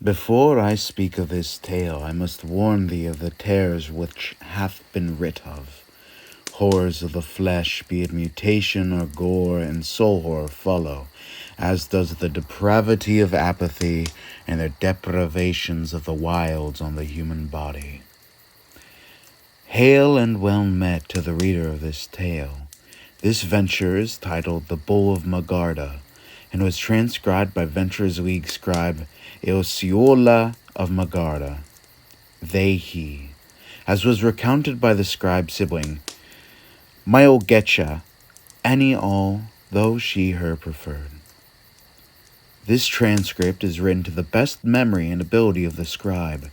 Before I speak of this tale, I must warn thee of the terrors which hath been writ of. Horrors of the flesh, be it mutation or gore, and soul horror follow, as does the depravity of apathy and the deprivations of the wilds on the human body. Hail and well met to the reader of this tale. This venture is titled The Bull of Magarda, and was transcribed by Venturers League scribe Asenscia of Magarda, they, he, as was recounted by the scribe sibling Polyglotia, any, all, though she, her preferred. This transcript is written to the best memory and ability of the scribe.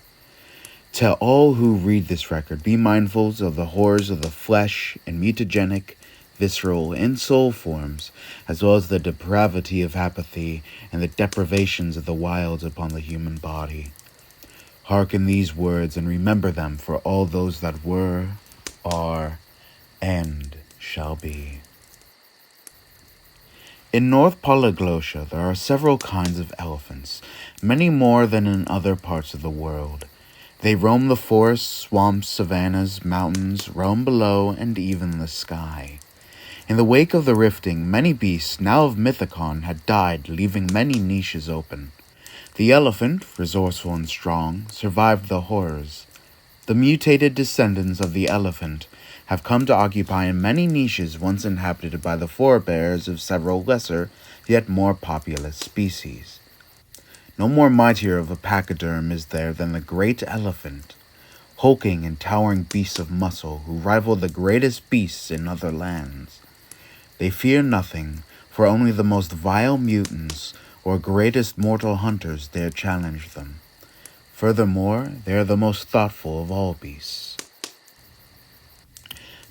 To all who read this record, be mindful of the horrors of the flesh and mutagenic, visceral, and soul forms, as well as the depravity of apathy and the deprivations of the wilds upon the human body. Hearken these words and remember them for all those that were, are, and shall be. In North Polyglotia there are several kinds of elephants, many more than in other parts of the world. They roam the forests, swamps, savannas, mountains, roam below, and even the sky. In the wake of the rifting, many beasts, now of Mythicon, had died, leaving many niches open. The elephant, resourceful and strong, survived the horrors. The mutated descendants of the elephant have come to occupy many niches once inhabited by the forebears of several lesser, yet more populous species. No more mightier of a pachyderm is there than the great elephant, hulking and towering beasts of muscle who rival the greatest beasts in other lands. They fear nothing, for only the most vile mutants or greatest mortal hunters dare challenge them. Furthermore, they are the most thoughtful of all beasts.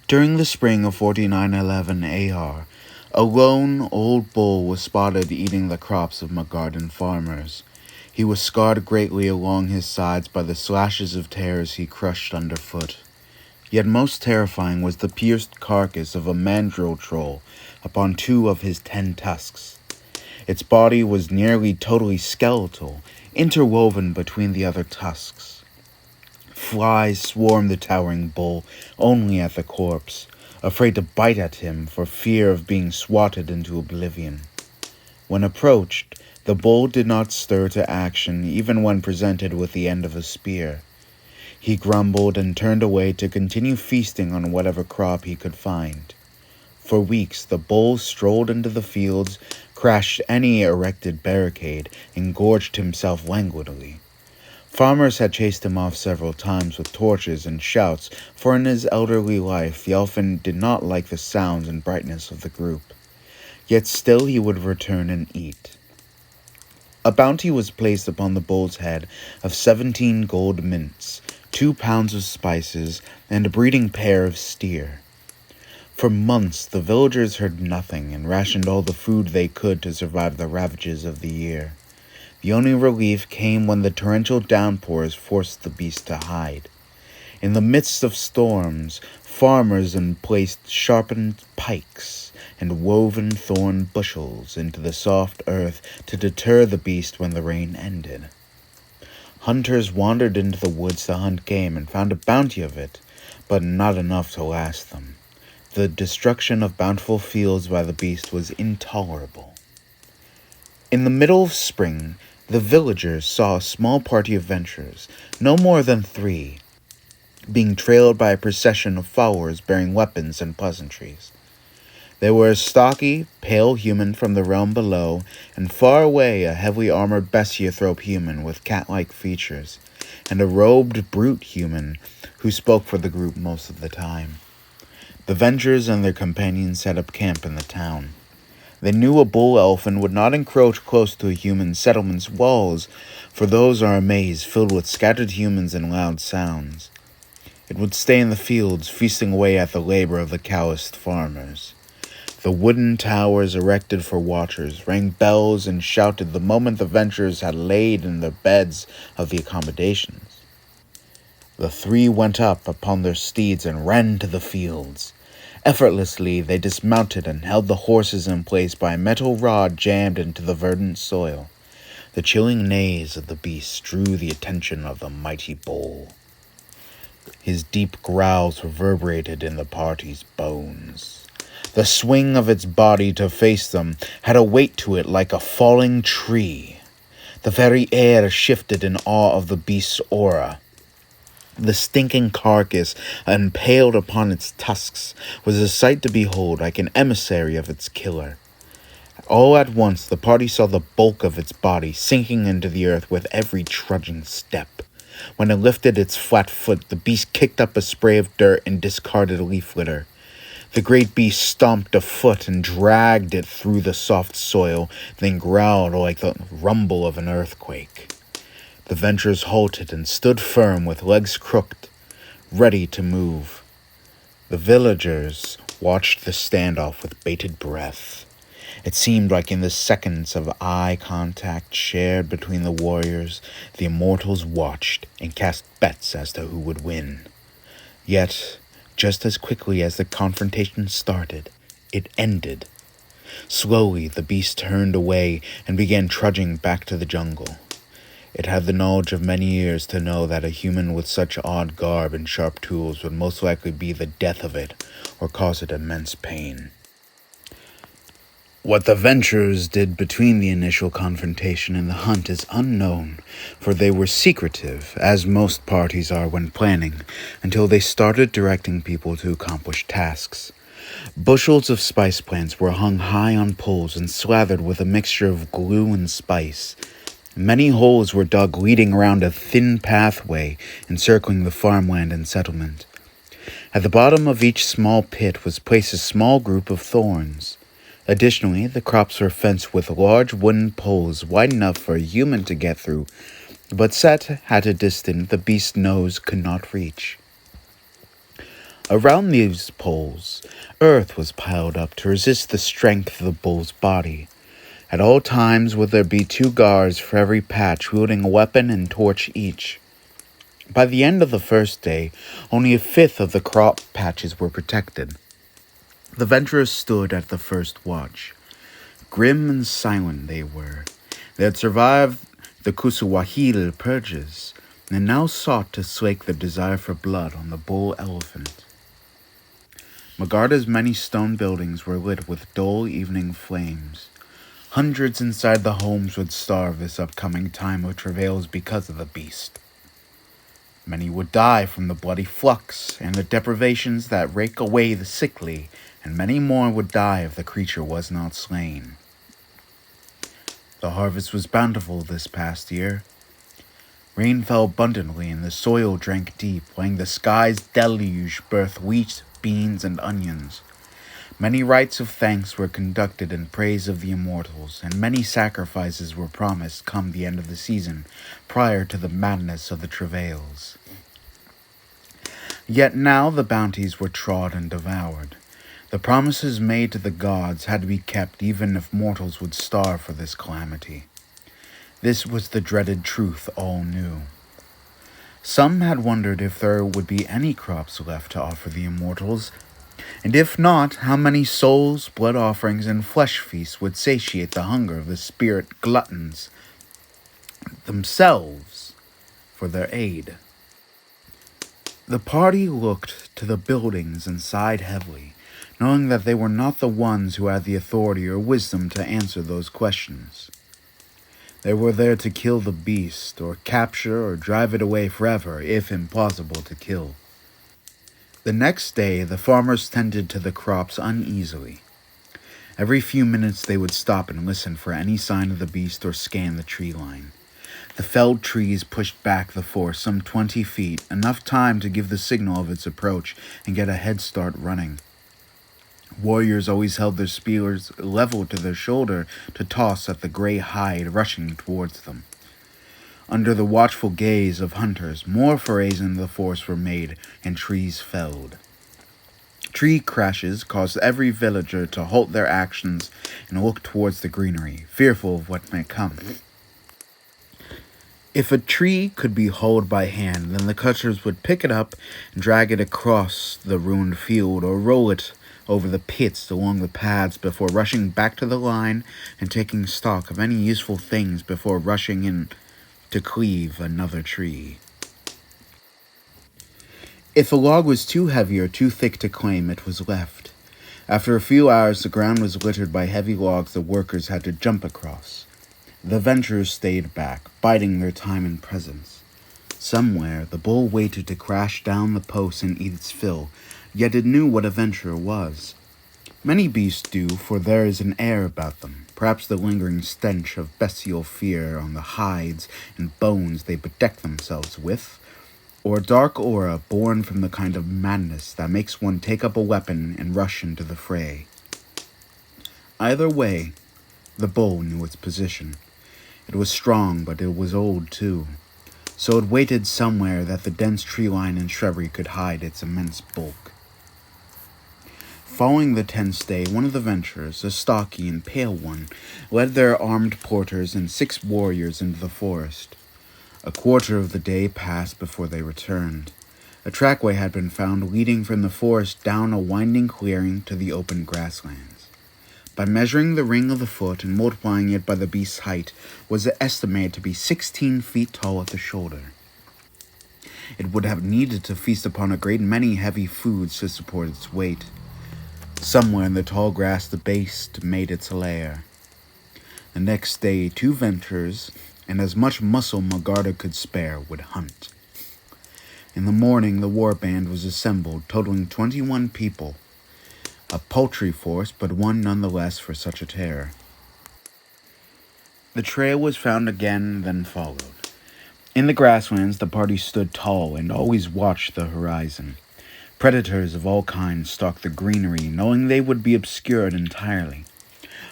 During the spring of 4911 AR, a lone old bull was spotted eating the crops of Magardan farmers. He was scarred greatly along his sides by the slashes of tears he crushed underfoot. Yet most terrifying was the pierced carcass of a mandrill troll upon 2 of his 10 tusks. Its body was nearly totally skeletal, interwoven between the other tusks. Flies swarmed the towering bull only at the corpse, afraid to bite at him for fear of being swatted into oblivion. When approached, the bull did not stir to action even when presented with the end of a spear. He grumbled and turned away to continue feasting on whatever crop he could find. For weeks, the bull strolled into the fields, crashed any erected barricade, and gorged himself languidly. Farmers had chased him off several times with torches and shouts, for in his elderly life the elephant did not like the sounds and brightness of the group. Yet still he would return and eat. A bounty was placed upon the bull's head of 17 gold mints, 2 pounds of spices, and a breeding pair of steer. For months the villagers heard nothing and rationed all the food they could to survive the ravages of the year. The only relief came when the torrential downpours forced the beast to hide. In the midst of storms, farmers placed sharpened pikes and woven thorn bushels into the soft earth to deter the beast when the rain ended. Hunters wandered into the woods to hunt game and found a bounty of it, but not enough to last them. The destruction of bountiful fields by the beast was intolerable. In the middle of spring, the villagers saw a small party of venturers, no more than 3, being trailed by a procession of followers bearing weapons and pleasantries. They were a stocky, pale human from the realm below, and far away a heavily armored bestiathrope human with cat-like features, and a robed brute human who spoke for the group most of the time. The venturers and their companions set up camp in the town. They knew a bull elephant would not encroach close to a human settlement's walls, for those are a maze filled with scattered humans and loud sounds. It would stay in the fields, feasting away at the labor of the calloused farmers. The wooden towers erected for watchers rang bells and shouted the moment the venturers had laid in their beds of the accommodations. The 3 went up upon their steeds and ran to the fields. Effortlessly they dismounted and held the horses in place by a metal rod jammed into the verdant soil. The chilling neighs of the beast drew the attention of the mighty bull. His deep growls reverberated in the party's bones. The swing of its body to face them had a weight to it like a falling tree. The very air shifted in awe of the beast's aura. The stinking carcass, impaled upon its tusks, was a sight to behold, like an emissary of its killer. All at once the party saw the bulk of its body sinking into the earth with every trudging step. When it lifted its flat foot, the beast kicked up a spray of dirt and discarded leaf litter. The great beast stomped a foot and dragged it through the soft soil, then growled like the rumble of an earthquake. The Venturers halted and stood firm with legs crooked, ready to move. The villagers watched the standoff with bated breath. It seemed like in the seconds of eye contact shared between the warriors, the immortals watched and cast bets as to who would win. Yet, just as quickly as the confrontation started, it ended. Slowly, the beast turned away and began trudging back to the jungle. It had the knowledge of many years to know that a human with such odd garb and sharp tools would most likely be the death of it or cause it immense pain. What the Venturers did between the initial confrontation and the hunt is unknown, for they were secretive, as most parties are when planning, until they started directing people to accomplish tasks. Bushels of spice plants were hung high on poles and slathered with a mixture of glue and spice. Many holes were dug leading around a thin pathway encircling the farmland and settlement. At the bottom of each small pit was placed a small group of thorns. Additionally, the crops were fenced with large wooden poles wide enough for a human to get through, but set at a distance the beast's nose could not reach. Around these poles, earth was piled up to resist the strength of the bull's body. At all times would there be 2 guards for every patch, wielding a weapon and torch each. By the end of the first day, only a fifth of the crop patches were protected. The Venturers stood at the first watch. Grim and silent they were. They had survived the Kusuwahil purges, and now sought to slake their desire for blood on the bull elephant. Magarda's many stone buildings were lit with dull evening flames. Hundreds inside the homes would starve this upcoming time of travails because of the beast. Many would die from the bloody flux and the deprivations that rake away the sickly, and many more would die if the creature was not slain. The harvest was bountiful this past year. Rain fell abundantly and the soil drank deep, letting the sky's deluge birth wheat, beans, and onions. Many rites of thanks were conducted in praise of the immortals, and many sacrifices were promised come the end of the season, prior to the madness of the travails. Yet now the bounties were trod and devoured. The promises made to the gods had to be kept even if mortals would starve for this calamity. This was the dreaded truth all knew. Some had wondered if there would be any crops left to offer the immortals, and if not, how many souls, blood offerings, and flesh feasts would satiate the hunger of the spirit gluttons themselves for their aid. The party looked to the buildings and sighed heavily, knowing that they were not the ones who had the authority or wisdom to answer those questions. They were there to kill the beast, or capture or drive it away forever, if impossible to kill. The next day, the farmers tended to the crops uneasily. Every few minutes they would stop and listen for any sign of the beast or scan the tree line. The felled trees pushed back the forest some 20 feet, enough time to give the signal of its approach and get a head start running. Warriors always held their spears level to their shoulder to toss at the gray hide rushing towards them. Under the watchful gaze of hunters, more forays into the forest were made and trees felled. Tree crashes caused every villager to halt their actions and look towards the greenery, fearful of what might come. If a tree could be hauled by hand, then the cutters would pick it up and drag it across the ruined field or roll it over the pits along the paths before rushing back to the line and taking stock of any useful things before rushing in to cleave another tree. If a log was too heavy or too thick to claim, it was left. After a few hours, the ground was littered by heavy logs the workers had to jump across. The Venturers stayed back, biding their time in presence. Somewhere, the bull waited to crash down the post and eat its fill, yet it knew what a venturer was. Many beasts do, for there is an air about them, perhaps the lingering stench of bestial fear on the hides and bones they bedeck themselves with, or a dark aura born from the kind of madness that makes one take up a weapon and rush into the fray. Either way, the bull knew its position. It was strong, but it was old too, so it waited somewhere that the dense tree line and shrubbery could hide its immense bulk. Following the tense day, one of the Venturers, a stocky and pale one, led their armed porters and 6 warriors into the forest. A quarter of the day passed before they returned. A trackway had been found leading from the forest down a winding clearing to the open grasslands. By measuring the ring of the foot and multiplying it by the beast's height, was estimated to be 16 feet tall at the shoulder. It would have needed to feast upon a great many heavy foods to support its weight. Somewhere in the tall grass the beast made its lair. The next day, 2 Venturers and as much muscle Magarda could spare would hunt. In the morning, the war band was assembled, totaling 21 people. A paltry force, but one nonetheless for such a terror. The trail was found again, then followed. In the grasslands, the party stood tall and always watched the horizon. Predators of all kinds stalked the greenery, knowing they would be obscured entirely.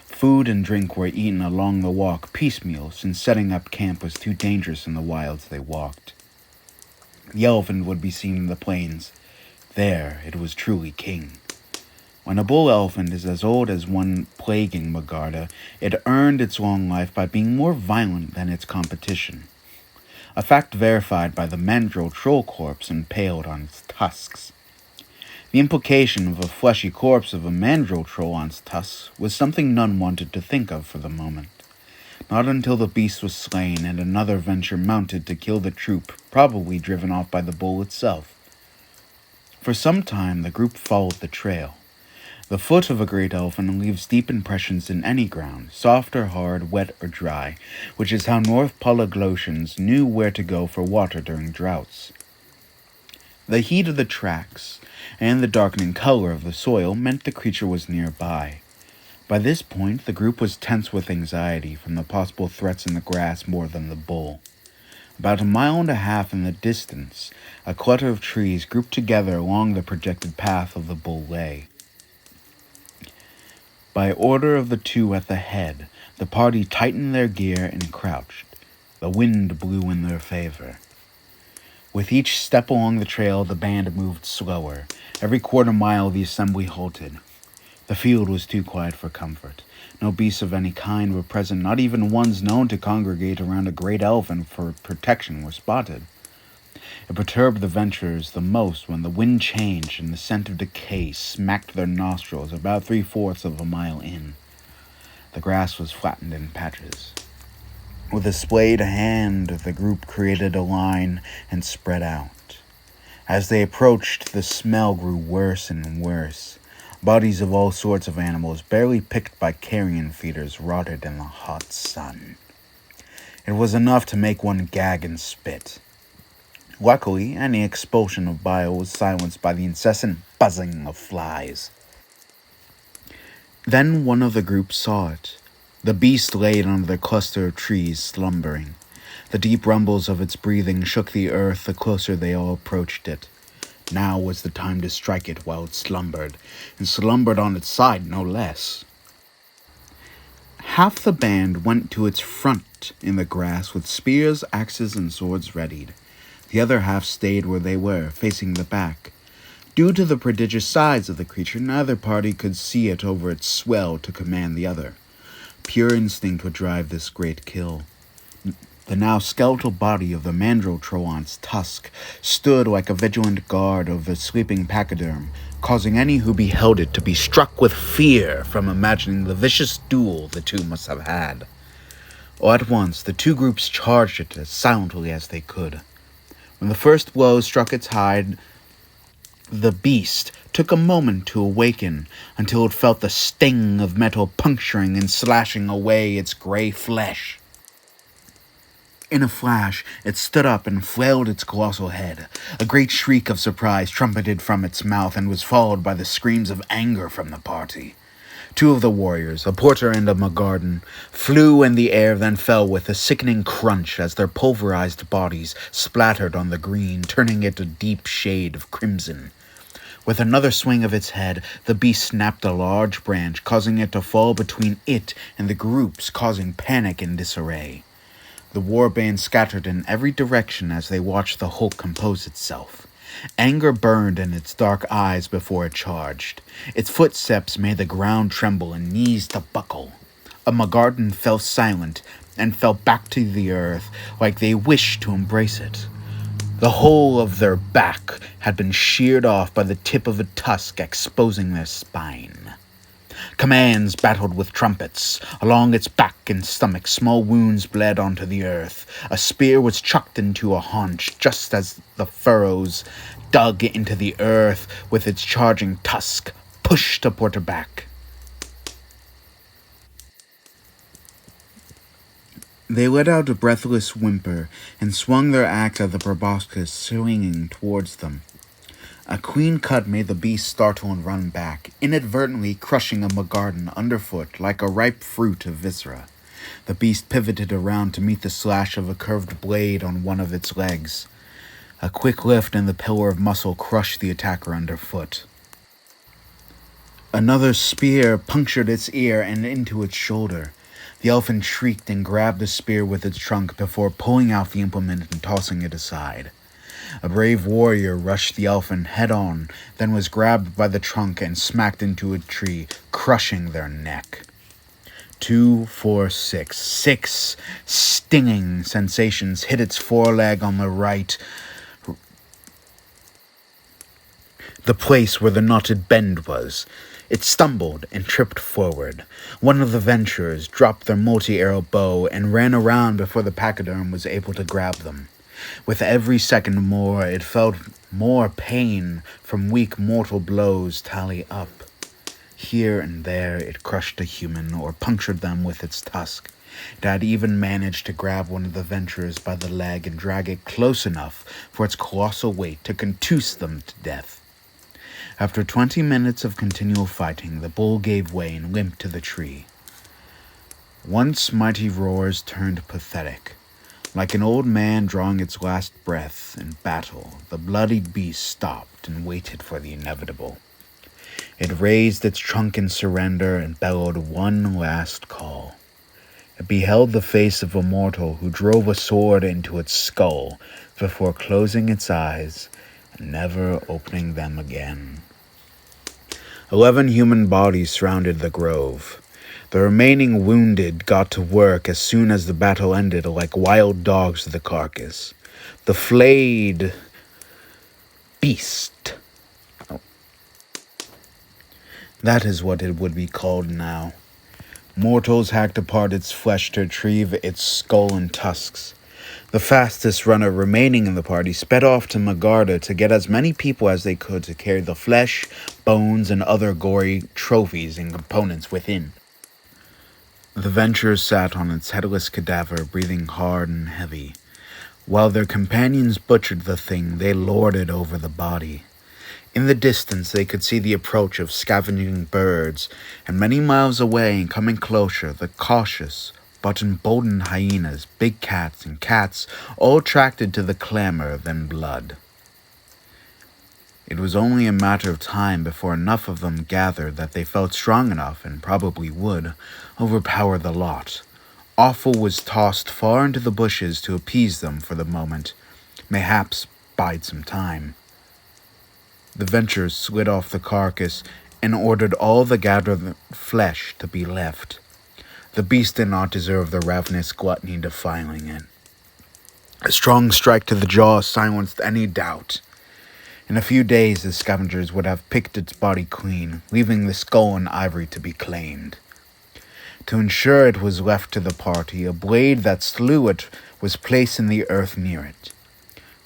Food and drink were eaten along the walk piecemeal, since setting up camp was too dangerous in the wilds they walked. The elephant would be seen in the plains. There it was truly king. When a bull elephant is as old as one plaguing Magarda, it earned its long life by being more violent than its competition. A fact verified by the mandrill troll corpse impaled on its tusks. The implication of a fleshy corpse of a mandrill troll on its tusks was something none wanted to think of for the moment. Not until the beast was slain and another venture mounted to kill the troop, probably driven off by the bull itself. For some time the group followed the trail. The foot of a great elephant leaves deep impressions in any ground, soft or hard, wet or dry, which is how North Polyglotians knew where to go for water during droughts. The heat of the tracks and the darkening color of the soil meant the creature was nearby. By this point, the group was tense with anxiety from the possible threats in the grass more than the bull. About 1.5 miles in the distance, a clutter of trees grouped together along the projected path of the bull lay. By order of the 2 at the head, the party tightened their gear and crouched. The wind blew in their favor. With each step along the trail, the band moved slower. Every quarter mile, the assembly halted. The field was too quiet for comfort. No beasts of any kind were present, not even ones known to congregate around a great elephant for protection were spotted. It perturbed the Venturers the most when the wind changed and the scent of decay smacked their nostrils about 3/4 of a mile in. The grass was flattened in patches. With a splayed hand, the group created a line and spread out. As they approached, the smell grew worse and worse. Bodies of all sorts of animals, barely picked by carrion feeders, rotted in the hot sun. It was enough to make one gag and spit. Luckily, any expulsion of bile was silenced by the incessant buzzing of flies. Then one of the group saw it. The beast lay under the cluster of trees, slumbering. The deep rumbles of its breathing shook the earth the closer they all approached it. Now was the time to strike it while it slumbered, and slumbered on its side no less. Half the band went to its front in the grass with spears, axes, and swords readied. The other half stayed where they were, facing the back. Due to the prodigious size of the creature, neither party could see it over its swell to command the other. Pure instinct would drive this great kill. The now skeletal body of the Mandrotroant's tusk stood like a vigilant guard over the sleeping pachyderm, causing any who beheld it to be struck with fear from imagining the vicious duel the two must have had. All at once, the two groups charged it as silently as they could. When the first blow struck its hide, the beast took a moment to awaken until it felt the sting of metal puncturing and slashing away its gray flesh. In a flash, it stood up and flailed its colossal head. A great shriek of surprise trumpeted from its mouth and was followed by the screams of anger from the party. Two of the warriors, a porter and a Magardan, flew in the air, then fell with a sickening crunch as their pulverized bodies splattered on the green, turning it a deep shade of crimson. With another swing of its head, the beast snapped a large branch, causing it to fall between it and the groups, causing panic and disarray. The warband scattered in every direction as they watched the hulk compose itself. Anger burned in its dark eyes before it charged. Its footsteps made the ground tremble and knees to buckle. A Magardan fell silent and fell back to the earth like they wished to embrace it. The whole of their back had been sheared off by the tip of a tusk, exposing their spine. Commands battled with trumpets. Along its back and stomach, small wounds bled onto the earth. A spear was chucked into a haunch just as the furrows dug into the earth with its charging tusk, pushed the porter back. They let out a breathless whimper and swung their axe at the proboscis swinging towards them. A clean cut made the beast startle and run back, inadvertently crushing a Magardan underfoot like a ripe fruit of viscera. The beast pivoted around to meet the slash of a curved blade on one of its legs. A quick lift and the pillar of muscle crushed the attacker underfoot. Another spear punctured its ear and into its shoulder. The elfin shrieked and grabbed the spear with its trunk before pulling out the implement and tossing it aside. A brave warrior rushed the elfin head-on, then was grabbed by the trunk and smacked into a tree, crushing their neck. 2, 4, 6. 6 stinging sensations hit its foreleg on the right, the place where the knotted bend was. It stumbled and tripped forward. One of the Venturers dropped their multi-arrow bow and ran around before the pachyderm was able to grab them. With every second more, it felt more pain from weak mortal blows tally up. Here and there, it crushed a human or punctured them with its tusk. It had even managed to grab one of the Venturers by the leg and drag it close enough for its colossal weight to contuse them to death. After 20 minutes of continual fighting, the bull gave way and limped to the tree. Once mighty roars turned pathetic. Like an old man drawing its last breath in battle, the bloodied beast stopped and waited for the inevitable. It raised its trunk in surrender and bellowed one last call. It beheld the face of a mortal who drove a sword into its skull before closing its eyes and never opening them again. 11 human bodies surrounded the grove. The remaining wounded got to work as soon as the battle ended like wild dogs to the carcass. The flayed beast. That is what it would be called now. Mortals hacked apart its flesh to retrieve its skull and tusks. The fastest runner remaining in the party sped off to Magarda to get as many people as they could to carry the flesh, bones, and other gory trophies and components within. The Venturer sat on its headless cadaver, breathing hard and heavy. While their companions butchered the thing, they lorded over the body. In the distance, they could see the approach of scavenging birds, and many miles away and coming closer, the cautious but emboldened hyenas, big cats, and cats, all attracted to the clamor of them blood. It was only a matter of time before enough of them gathered that they felt strong enough, and probably would, overpower the lot. Offal was tossed far into the bushes to appease them for the moment, mayhaps bide some time. The Venturers slid off the carcass and ordered all the gathered flesh to be left. The beast did not deserve the ravenous gluttony defiling it. A strong strike to the jaw silenced any doubt. In a few days, the scavengers would have picked its body clean, leaving the skull and ivory to be claimed. To ensure it was left to the party, a blade that slew it was placed in the earth near it.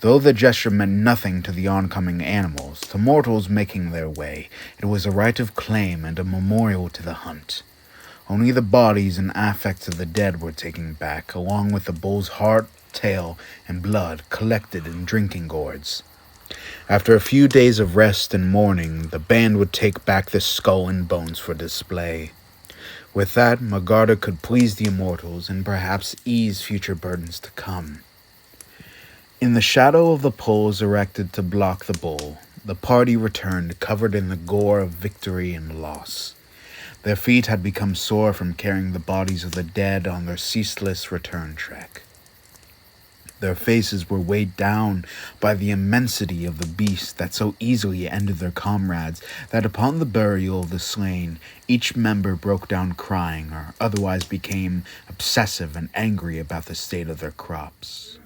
Though the gesture meant nothing to the oncoming animals, to mortals making their way, it was a right of claim and a memorial to the hunt. Only the bodies and affects of the dead were taken back, along with the bull's heart, tail, and blood collected in drinking gourds. After a few days of rest and mourning, the band would take back the skull and bones for display. With that, Magarda could please the immortals and perhaps ease future burdens to come. In the shadow of the poles erected to block the bull, the party returned covered in the gore of victory and loss. Their feet had become sore from carrying the bodies of the dead on their ceaseless return trek. Their faces were weighed down by the immensity of the beast that so easily ended their comrades that upon the burial of the slain, each member broke down crying or otherwise became obsessive and angry about the state of their crops.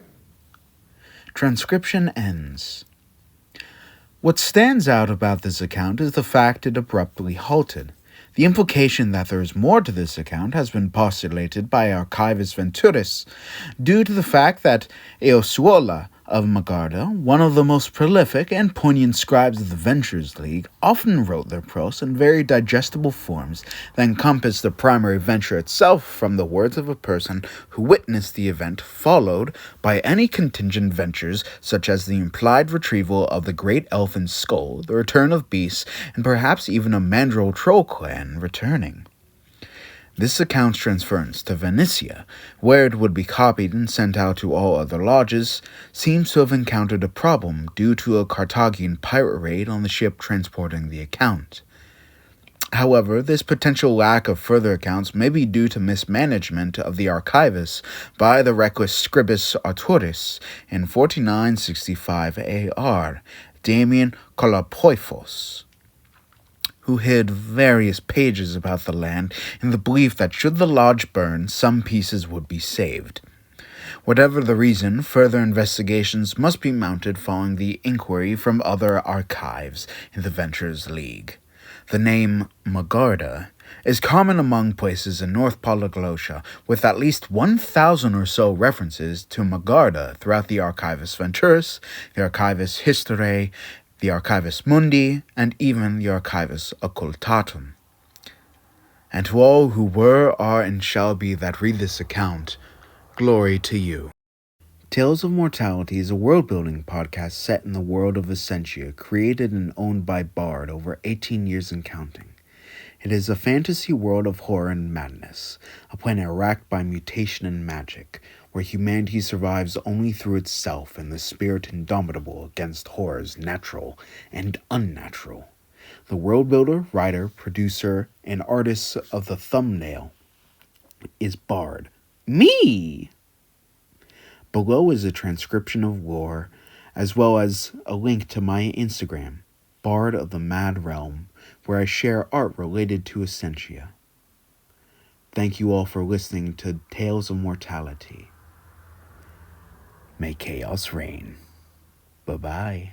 Transcription ends. What stands out about this account is the fact it abruptly halted. The implication that there is more to this account has been postulated by Archivus Venturis, due to the fact that Eosuola of Magarda, one of the most prolific and poignant scribes of the Ventures League, often wrote their prose in very digestible forms that encompassed the primary venture itself from the words of a person who witnessed the event, followed by any contingent ventures such as the implied retrieval of the great elfin skull, the return of beasts, and perhaps even a mandrill troll clan returning. This account's transference to Venetia, where it would be copied and sent out to all other lodges, seems to have encountered a problem due to a Carthaginian pirate raid on the ship transporting the account. However, this potential lack of further accounts may be due to mismanagement of the archivus by the reckless scribus Arturis in 4965 AR, Damian Kolopoifos, who hid various pages about the land in the belief that should the lodge burn, some pieces would be saved. Whatever the reason, further investigations must be mounted following the inquiry from other archives in the Ventures League. The name Magarda is common among places in North Polyglotia, with at least 1,000 or so references to Magarda throughout the Archivus Venturis, the Archivus Historiae, the Archivus Mundi, and even the Archivus Occultatum. And to all who were, are, and shall be that read this account, glory to you. Tales of Mortality is a world-building podcast set in the world of Asenscia, created and owned by Bard over 18 years and counting. It is a fantasy world of horror and madness, a planet racked by mutation and magic, where humanity survives only through itself and the Spirit Indomitable against horrors natural and unnatural. The Worldbuilder, writer, producer, and artist of the thumbnail is Bard. Me! Below is a transcription of lore, as well as a link to my Instagram, Bard of the Mad Realm, where I share art related to Asenscia. Thank you all for listening to Tales of Mortality. May chaos reign. Bye-bye.